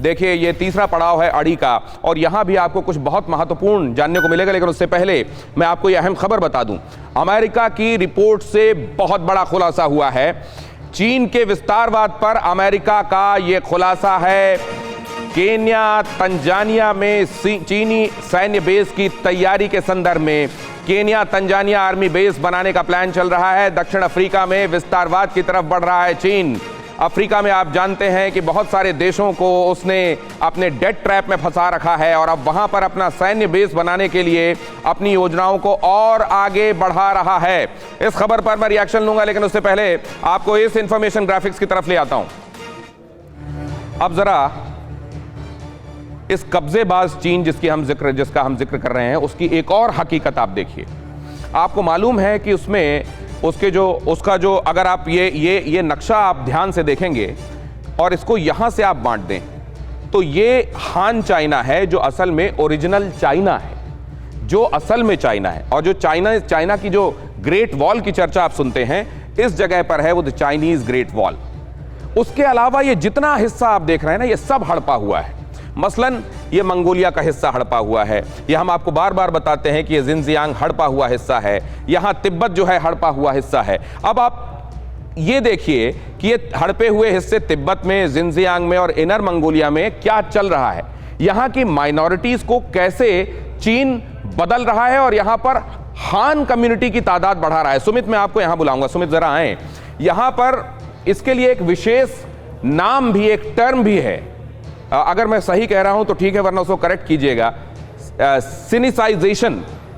देखिए ये तीसरा पड़ाव है अड़ी का, और यहां भी आपको कुछ बहुत महत्वपूर्ण जानने को मिलेगा। लेकिन उससे पहले मैं आपको यह अहम खबर बता दूं, अमेरिका की रिपोर्ट से बहुत बड़ा खुलासा हुआ है। चीन के विस्तारवाद पर अमेरिका का यह खुलासा है। केन्या तंजानिया में चीनी सैन्य बेस की तैयारी के संदर्भ में केन्या तंजानिया आर्मी बेस बनाने का प्लान चल रहा है। दक्षिण अफ्रीका में विस्तारवाद की तरफ बढ़ रहा है चीन। अफ्रीका में आप जानते हैं कि बहुत सारे देशों को उसने अपने डेट ट्रैप में फंसा रखा है और अब वहां पर अपना सैन्य बेस बनाने के लिए अपनी योजनाओं को और आगे बढ़ा रहा है। इस खबर पर मैं रिएक्शन लूंगा, लेकिन उससे पहले आपको इस इंफॉर्मेशन ग्राफिक्स की तरफ ले आता हूं। अब जरा इस कब्जेबाज चीन जिसका हम जिक्र कर रहे हैं, उसकी एक और हकीकत आप देखिए। आपको मालूम है कि उसका जो अगर आप ये नक्शा आप ध्यान से देखेंगे और इसको यहां से आप बांट दें तो ये हान चाइना है, जो असल में ओरिजिनल चाइना है, जो असल में चाइना है। और जो चाइना की जो ग्रेट वॉल की चर्चा आप सुनते हैं, इस जगह पर है वो द चाइनीज ग्रेट वॉल। उसके अलावा ये जितना हिस्सा आप देख रहे हैं ना, ये सब हड़पा हुआ है। मसलन ये मंगोलिया का हिस्सा हड़पा हुआ है। ये हम आपको बार बार बताते हैं कि ये जिनजियांग हड़पा हुआ हिस्सा है। यहां तिब्बत जो है हड़पा हुआ हिस्सा है। अब आप ये देखिए कि ये हड़पे हुए हिस्से तिब्बत में, जिनजियांग में और इनर मंगोलिया में क्या चल रहा है। यहां की माइनॉरिटीज को कैसे चीन बदल रहा है और यहां पर हान कम्युनिटी की तादाद बढ़ा रहा है। सुमित, मैं आपको यहां बुलाऊंगा। सुमित जरा आए। यहां पर इसके लिए एक विशेष नाम भी, एक टर्म भी है। अगर मैं सही कह रहा हूं तो ठीक है, वरना उसको करेक्ट कीजिएगा।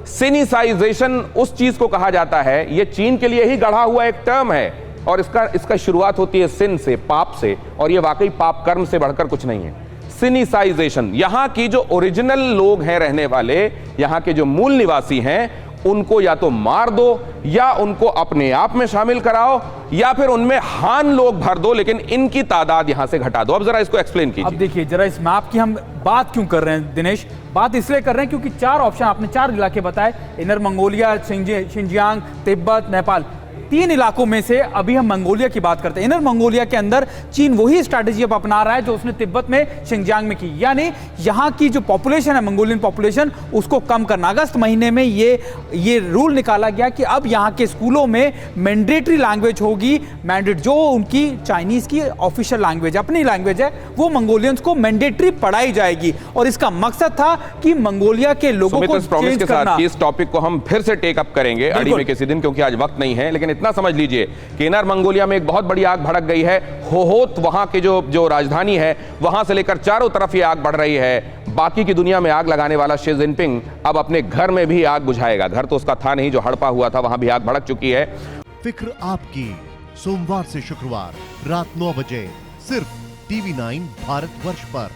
सिनिसाइजेशन उस चीज को कहा जाता है, यह चीन के लिए ही गढ़ा हुआ एक टर्म है और इसका शुरुआत होती है सिन से, पाप से, और यह वाकई पाप कर्म से बढ़कर कुछ नहीं है। सिनिसाइजेशन, यहां की जो ओरिजिनल लोग हैं रहने वाले, यहां के जो मूल निवासी हैं, उनको या तो मार दो या उनको अपने आप में शामिल कराओ या फिर उनमें हान लोग भर दो, लेकिन इनकी तादाद यहां से घटा दो। अब जरा इसको एक्सप्लेन कीजिए। अब देखिए जरा इस मैप की हम बात क्यों कर रहे हैं दिनेश? बात इसलिए कर रहे हैं क्योंकि 4 ऑप्शन आपने 4 इलाके बताए, inner Mongolia, Xinjiang, Tibet, Nepal. 3 इलाकों में से अभी हम मंगोलिया की बात करते हैं। इनर मंगोलिया के अंदर चीन वही स्ट्रैटेजी अब अपना रहा है जो उसने तिब्बत में, शिनजियांग में की, यानी यहाँ की जो पॉपुलेशन है, मंगोलियन पॉपुलेशन, उसको कम करना। अगस्त महीने में ये रूल निकाला गया कि अब यहाँ के स्कूलों में मैंडेटरी लैंग्वेज होगी, जो उनकी चाइनीज की ऑफिशियल लैंग्वेज, अपनी लैंग्वेज है, वो मंगोलियंस को मैंडेटरी पढ़ाई जाएगी। और इसका मकसद था कि मंगोलिया के लोगों को चेंज करना। इस टॉपिक को हम फिर से टेक अप करेंगे अड़ी में किसी दिन, क्योंकि आज वक्त नहीं है। लेकिन इतना समझ लीजिए कि इनर मंगोलिया में एक बहुत बड़ी आग भड़क गई है। होहोत वहां के जो राजधानी है, वहां से लेकर चारों तरफ ये आग बढ़ रही है। बाकी की दुनिया में आग लगाने वाला शी जिनपिंग अब अपने घर में भी आग बुझाएगा। घर तो उसका था नहीं, जो हड़पा हुआ था, वहां भी आग भड़क चुकी है। फिक्र आपकी, सोमवार से शुक्रवार रात 9 बजे सिर्फ TV9 भारतवर्ष पर।